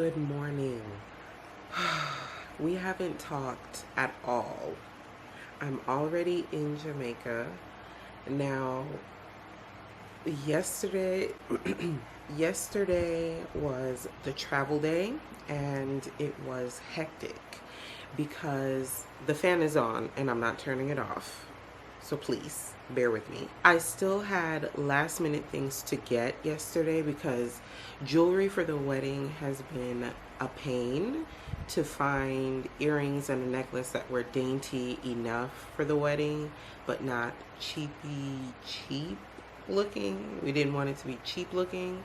Good morning. We haven't talked at all. I'm already in Jamaica. Now, yesterday yesterday was the travel day and it was hectic because the fan is on and I'm not turning it off. So please bear with me. I still had last minute things to get yesterday because jewelry for the wedding has been a pain to find. Earrings and a necklace that were dainty enough for the wedding but not cheap looking. We didn't want it to be cheap looking.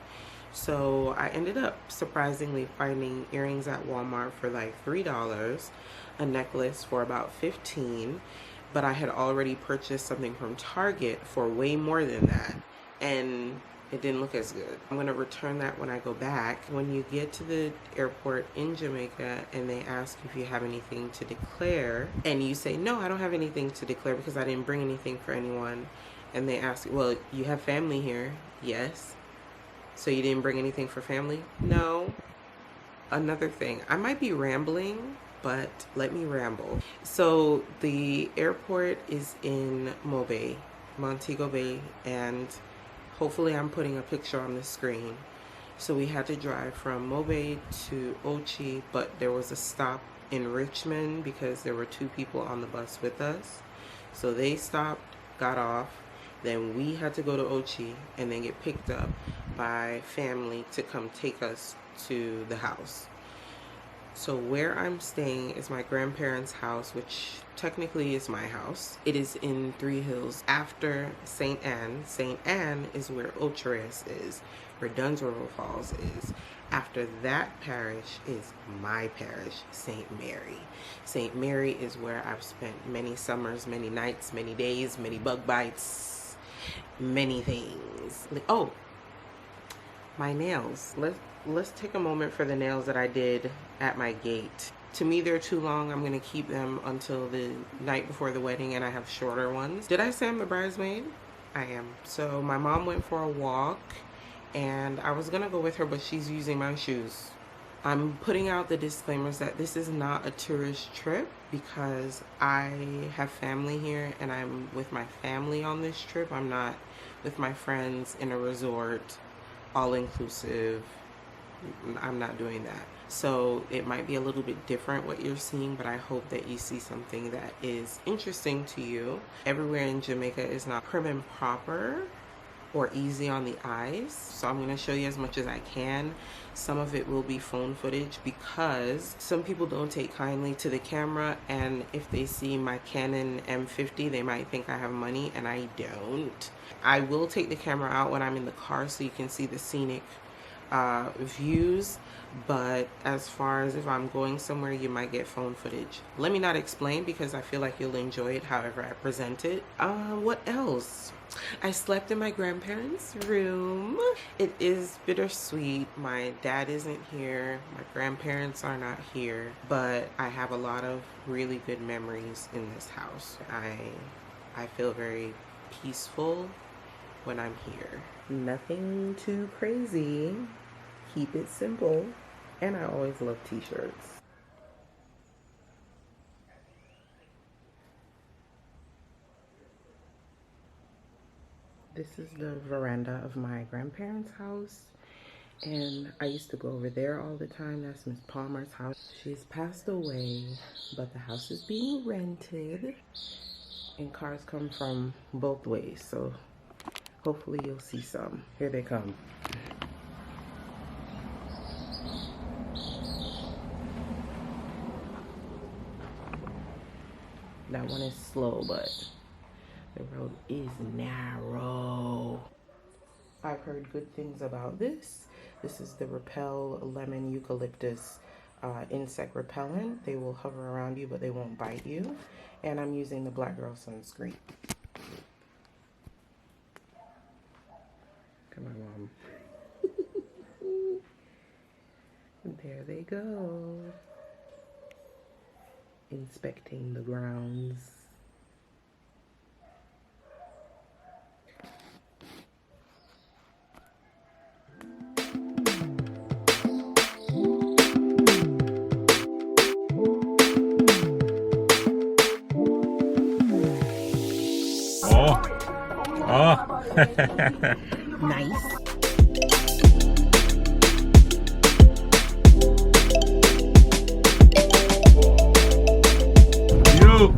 So I ended up surprisingly finding earrings at Walmart for like $3, a necklace for about $15, but I had already purchased something from Target for way more than that, and it didn't look as good. I'm gonna return that when I go back. When you get to the airport in Jamaica and they ask if you have anything to declare, and you say, no, I don't have anything to declare because I didn't bring anything for anyone, and they ask, well, you have family here? Yes. So you didn't bring anything for family? No. Another thing, I might be rambling, but let me ramble. So the airport is in Montego Bay, and hopefully I'm putting a picture on the screen. So we had to drive from Mobe to Ochi, but there was a stop in Richmond because there were 2 people on the bus with us. So they stopped, got off, then we had to go to Ochi and then get picked up by family to come take us to the house. So where I'm staying is my grandparents' house, which technically is my house. It is in 3 Hills after St. Anne. St. Anne is where Ocherous is, where Dunsborough Falls is. After that parish is my parish, St. Mary. St. Mary is where I've spent many summers, many nights, many days, many bug bites, many things. Oh, my nails. Let's take a moment for the nails that I did at my gate. To me, they're too long. I'm gonna keep them until the night before the wedding, and I have shorter ones. Did I say I'm a bridesmaid? I am. So my mom went for a walk and I was gonna go with her, but she's using my shoes. I'm putting out the disclaimers that this is not a tourist trip because I have family here and I'm with my family on this trip. I'm not with my friends in a resort, all-inclusive. I'm not doing that. So it might be a little bit different what you're seeing, but I hope that you see something that is interesting to you. Everywhere in Jamaica is not prim and proper or easy on the eyes. So I'm going to show you as much as I can. Some of it will be phone footage because some people don't take kindly to the camera, and if they see my Canon M50 they might think I have money, and I don't. I will take the camera out when I'm in the car so you can see the scenic views, but as far as if I'm going somewhere, you might get phone footage. Let me not explain because I feel like you'll enjoy it however I present it. What else? I slept in my grandparents' room. It is bittersweet. My dad isn't here, my grandparents are not here, but I have a lot of really good memories in this house. I feel very peaceful when I'm here. Nothing too crazy. Keep it simple. And I always love t-shirts. This is the veranda of my grandparents' house. And I used to go over there all the time. That's Miss Palmer's house. She's passed away, but the house is being rented. And cars come from both ways, so hopefully you'll see some. Here they come. That one is slow, but the road is narrow. I've heard good things about this. This is the Repel Lemon Eucalyptus insect repellent. They will hover around you, but they won't bite you. And I'm using the Black Girl sunscreen. Come on, Mom. There they go. Inspecting the grounds. Oh. Oh. Nice. You.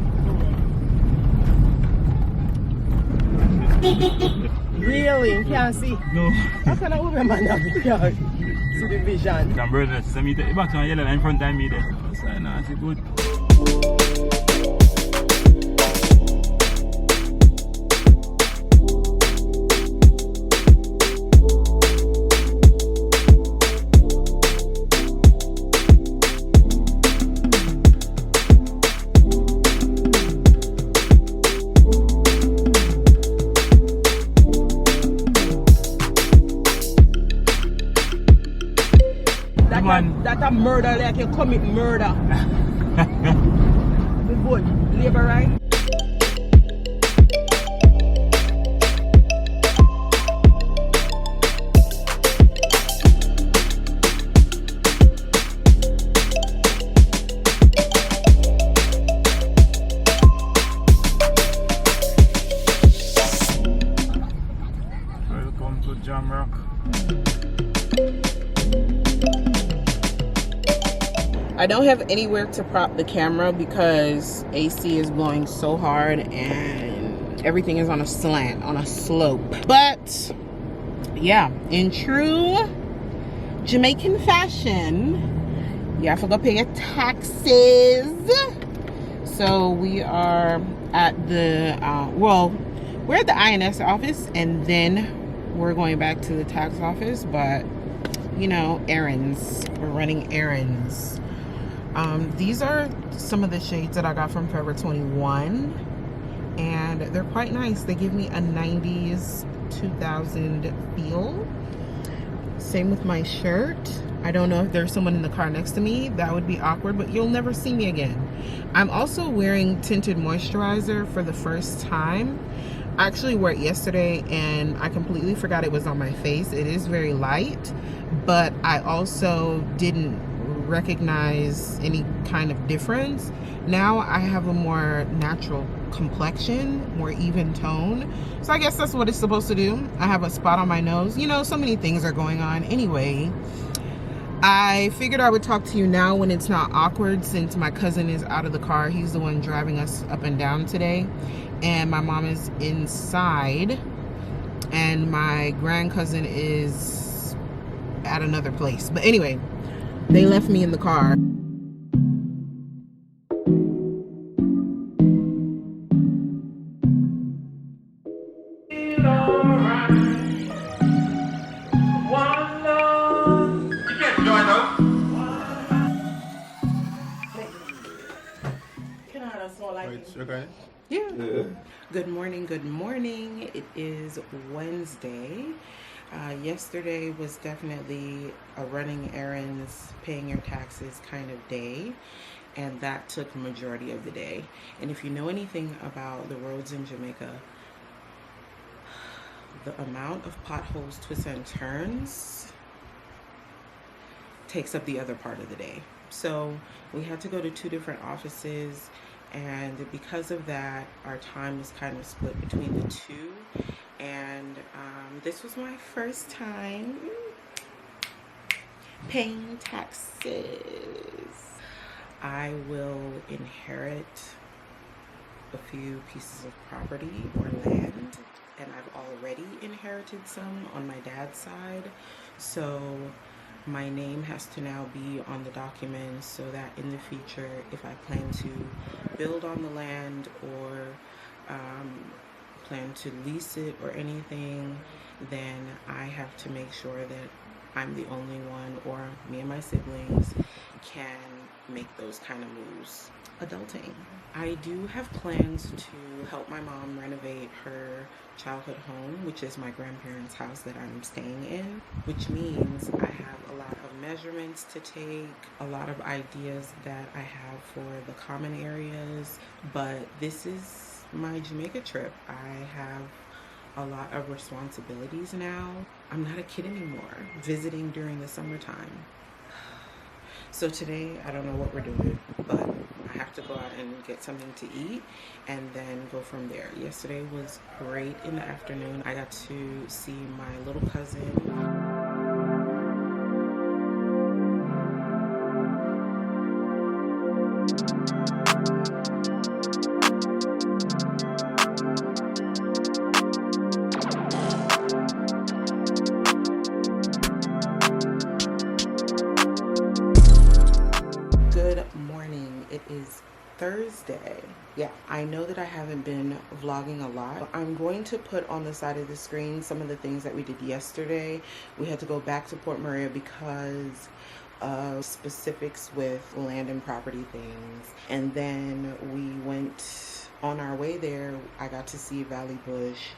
Really? You can't see? No. How can a woman have the car? See the vision. Can brother, so me take back to yellow in front of me there. So no, it's good. That's a murder, like you commit murder. We vote Labour, right? Welcome to Jamrock. I don't have anywhere to prop the camera because AC is blowing so hard and everything is on a slant, on a slope. But yeah, in true Jamaican fashion, you have to go pay your taxes. So we are at the, well, we're at the INS office and then we're going back to the tax office, but you know, errands, we're running errands. These are some of the shades that I got from Forever 21 and they're quite nice. They give me a 90s 2000 feel. Same with my shirt. I don't know if there's someone in the car next to me. That would be awkward, but you'll never see me again. I'm also wearing tinted moisturizer for the first time. I actually wore it yesterday and I completely forgot it was on my face. It is very light, but I also didn't recognize any kind of difference. Now I have a more natural complexion, more even tone. So I guess that's what it's supposed to do. I have a spot on my nose. You know, so many things are going on. Anyway, I figured I would talk to you now when it's not awkward since my cousin is out of the car. He's the one driving us up and down today. And my mom is inside. And my grand cousin is at another place. But anyway, they left me in the car. Yeah. Good morning, good morning. It is Wednesday. Yesterday was definitely a running errands, paying your taxes kind of day, and that took the majority of the day. And if you know anything about the roads in Jamaica, the amount of potholes, twists, and turns takes up the other part of the day. So we had to go to 2 different offices, and because of that, our time was kind of split between the 2. And this was my first time paying taxes. I will inherit a few pieces of property or land, and I've already inherited some on my dad's side. So my name has to now be on the documents so that in the future, if I plan to build on the land or plan to lease it or anything, then I have to make sure that I'm the only one, or me and my siblings can make those kind of moves. Adulting. I do have plans to help my mom renovate her childhood home, which is my grandparents' house that I'm staying in, which means I have a lot of measurements to take, a lot of ideas that I have for the common areas, but this is my Jamaica trip. I have a lot of responsibilities now. I'm not a kid anymore, visiting during the summertime. So today, I don't know what we're doing, but I have to go out and get something to eat and then go from there. Yesterday was great in the afternoon. I got to see my little cousin. Thursday. Yeah, I know that I haven't been vlogging a lot. I'm going to put on the side of the screen some of the things that we did yesterday. We had to go back to Port Maria because of specifics with land and property things. And then we went on our way there. I got to see Valley Bush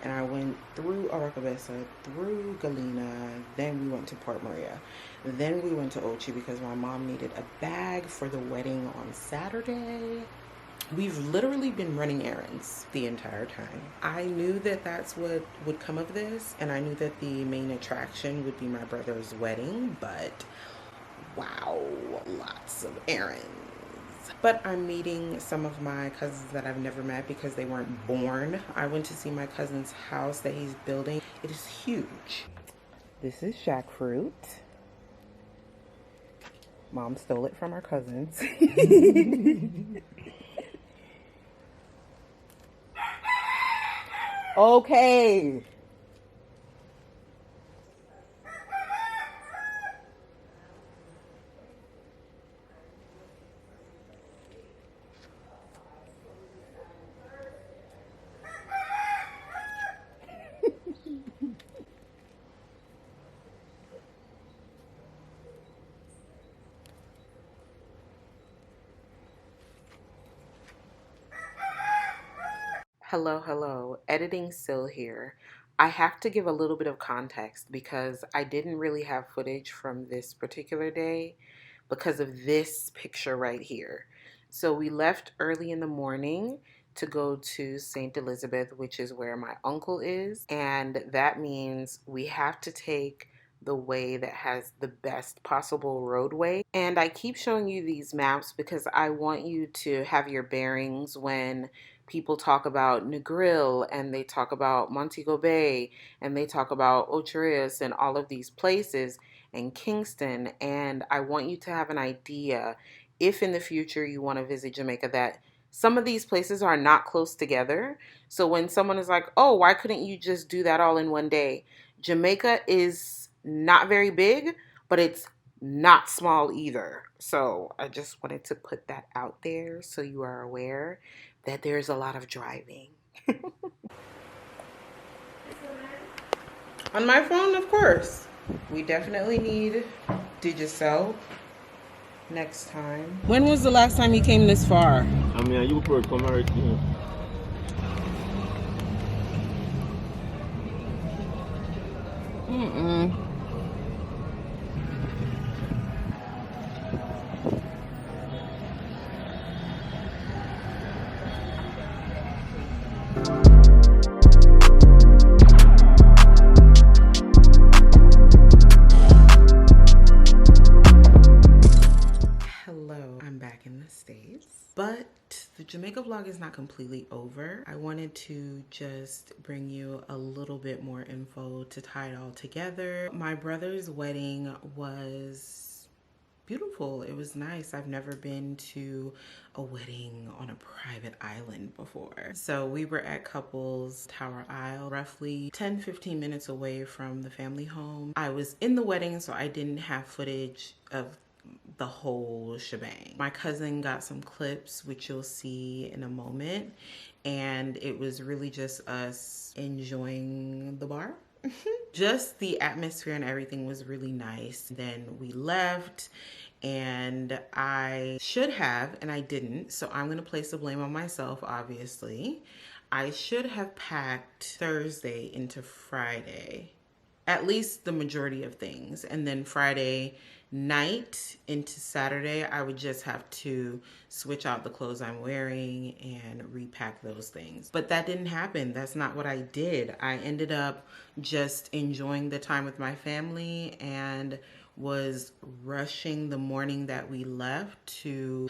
and I went through Aracabessa, through Galena, then we went to Port Maria. Then we went to Ochi because my mom needed a bag for the wedding on Saturday. We've literally been running errands the entire time. I knew that that's what would come of this, and I knew that the main attraction would be my brother's wedding, but wow, lots of errands. But I'm meeting some of my cousins that I've never met because they weren't born. I went to see my cousin's house that he's building. It is huge. This is jackfruit. Mom stole it from our cousins. Okay. Hello. Editing Sil here. I have to give a little bit of context because I didn't really have footage from this particular day because of this picture right here. So we left early in the morning to go to St. Elizabeth, which is where my uncle is. And that means we have to take the way that has the best possible roadway. And I keep showing you these maps because I want you to have your bearings when people talk about Negril and they talk about Montego Bay and they talk about Ocho Rios and all of these places and Kingston. And I want you to have an idea if in the future you want to visit Jamaica that some of these places are not close together. So when someone is like, oh, why couldn't you just do that all in one day? Jamaica is not very big, but it's not small either. So I just wanted to put that out there so you are aware that there's a lot of driving. On my phone, of course. We definitely need Digicel next time. When was the last time you came this far? I mean, you could come right here. But the Jamaica vlog is not completely over. I wanted to just bring you a little bit more info to tie it all together. My brother's wedding was beautiful. It was nice. I've never been to a wedding on a private island before. So we were at Couples Tower Isle, roughly 10-15 minutes away from the family home. I was in the wedding, so I didn't have footage of the whole shebang. My cousin got some clips, which you'll see in a moment, and it was really just us enjoying the bar. Just the atmosphere and everything was really nice. Then we left, and I should have, and I didn't, so I'm gonna place the blame on myself, obviously. I should have packed Thursday into Friday, at least the majority of things, and then Friday night into Saturday, I would just have to switch out the clothes I'm wearing and repack those things. But that didn't happen. That's not what I did. I ended up just enjoying the time with my family and was rushing the morning that we left to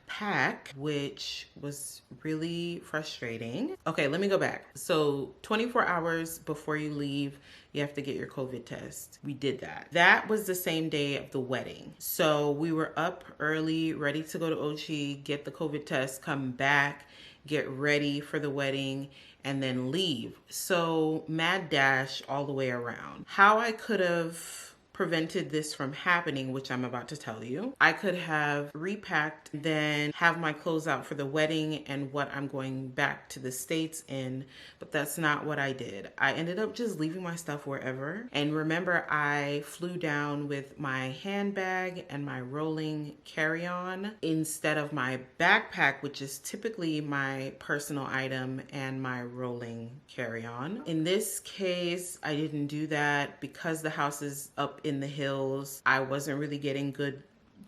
pack, which was really frustrating. Okay, let me go back. So 24 hours before you leave, you have to get your COVID test. We did that. That was the same day of the wedding. So we were up early, ready to go to Ochi, get the COVID test, come back, get ready for the wedding, and then leave. So mad dash all the way around. How I could have prevented this from happening, which I'm about to tell you. I could have repacked, then have my clothes out for the wedding and what I'm going back to the States in, but that's not what I did. I ended up just leaving my stuff wherever. And remember, I flew down with my handbag and my rolling carry-on instead of my backpack, which is typically my personal item and my rolling carry-on. In this case, I didn't do that because the house is up in the hills. I wasn't really getting good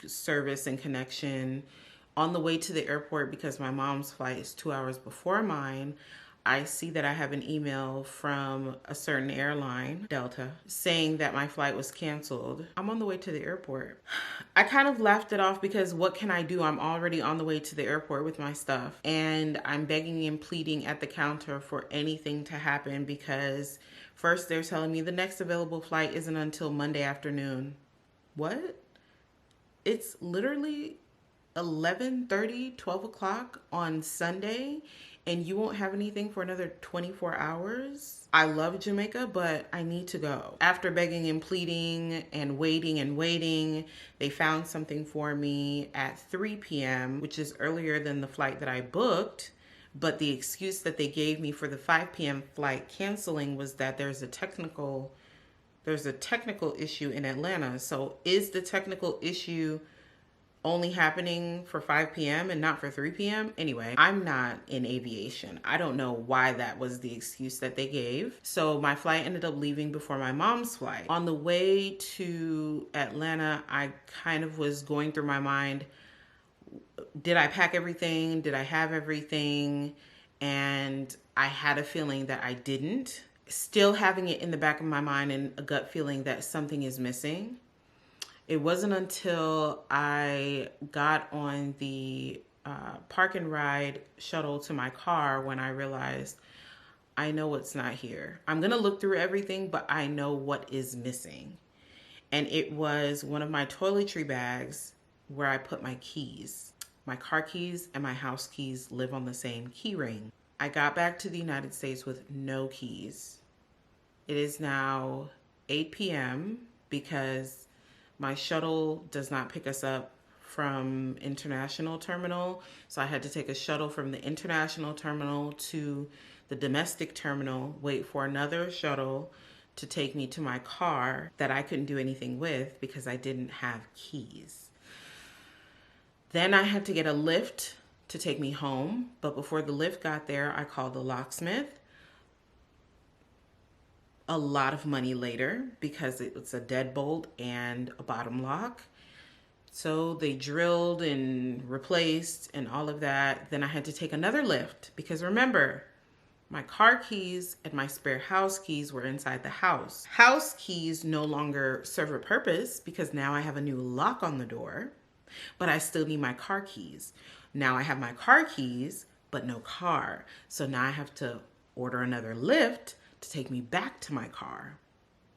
service and connection. On the way to the airport, because my mom's flight is 2 hours before mine, I see that I have an email from a certain airline, Delta, saying that my flight was canceled. I'm on the way to the airport. I kind of laughed it off because what can I do? I'm already on the way to the airport with my stuff, and I'm begging and pleading at the counter for anything to happen because first they're telling me the next available flight isn't until Monday afternoon. What? It's literally 11:30, 12 o'clock on Sunday, and you won't have anything for another 24 hours? I love Jamaica, but I need to go. After begging and pleading and waiting, they found something for me at 3 p.m., which is earlier than the flight that I booked. But the excuse that they gave me for the 5 p.m. flight canceling was that there's a technical issue in Atlanta. So is the technical issue only happening for 5 p.m. and not for 3 p.m.? Anyway, I'm not in aviation. I don't know why that was the excuse that they gave. So my flight ended up leaving before my mom's flight. On the way to Atlanta, I kind of was going through my mind, did I pack everything? Did I have everything? And I had a feeling that I didn't. Still having it in the back of my mind and a gut feeling that something is missing. It wasn't until I got on the park and ride shuttle to my car when I realized I know what's not here. I'm gonna look through everything, but I know what is missing. And it was one of my toiletry bags where I put my keys. My car keys and my house keys live on the same key ring. I got back to the United States with no keys. It is now 8 p.m. because my shuttle does not pick us up from international terminal. So I had to take a shuttle from the international terminal to the domestic terminal, wait for another shuttle to take me to my car that I couldn't do anything with because I didn't have keys. Then I had to get a lift to take me home. But before the lift got there, I called the locksmith. A lot of money later because it was a deadbolt and a bottom lock. So they drilled and replaced and all of that. Then I had to take another lift because remember, my car keys and my spare house keys were inside the house. House keys no longer serve a purpose because now I have a new lock on the door. But I still need my car keys. Now I have my car keys, but no car. So now I have to order another lift to take me back to my car.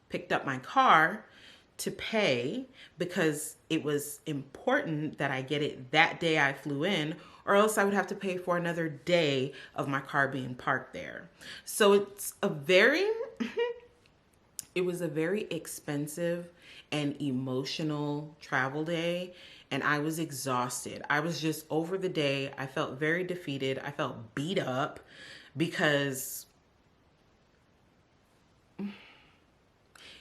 Picked up my car to pay because it was important that I get it that day I flew in, or else I would have to pay for another day of my car being parked there. So it was a very expensive and emotional travel day. And I was exhausted. I was just over the day. I felt very defeated. I felt beat up because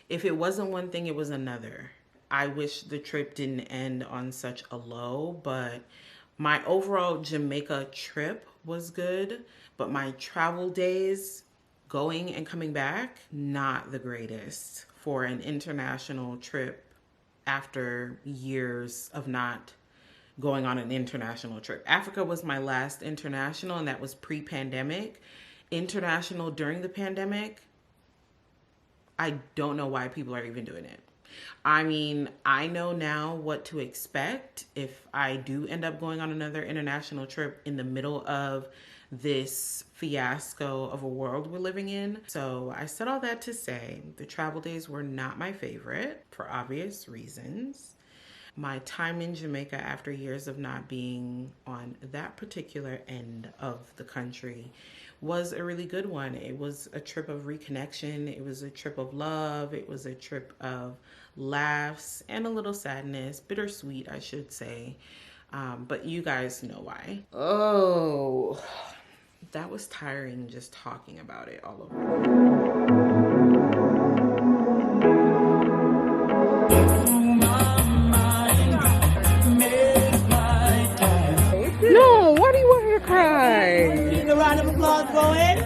if it wasn't one thing, it was another. I wish the trip didn't end on such a low, but my overall Jamaica trip was good. But my travel days, going and coming back, not the greatest for an international trip. After years of not going on an international trip. Africa was my last international, and that was pre-pandemic. International during the pandemic, I don't know why people are even doing it. I mean, I know now what to expect if I do end up going on another international trip in the middle of this fiasco of a world we're living in. So I said all that to say the travel days were not my favorite for obvious reasons. My time in Jamaica after years of not being on that particular end of the country was a really good one. It was a trip of reconnection. It was a trip of love. It was a trip of laughs and a little sadness, bittersweet, I should say. But you guys know why. Oh, that was tiring just talking about it all over. No, why do you want her to cry? Keep the round of applause going.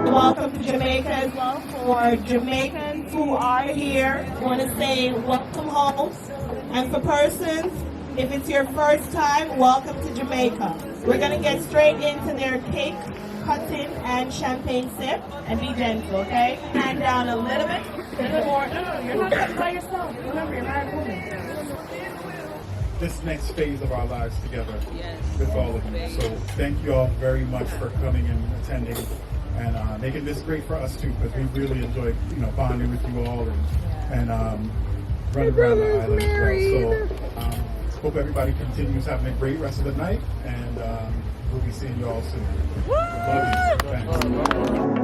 Welcome to Jamaica as well. For Jamaicans who are here, I want to say welcome home. And for persons, if it's your first time, welcome to Jamaica. We're going to get straight into their cake cutting and champagne sip. And be gentle, okay? Hand down a little bit. A little more. No, you're not cutting by yourself. Remember, you're married woman. This next phase of our lives together with all of you. So thank you all very much for coming and attending and making this great for us too, because we really enjoyed, bonding with you all and running around the island as well. So hope everybody continues having a great rest of the night, and we'll be seeing you all soon. Love you. Thanks.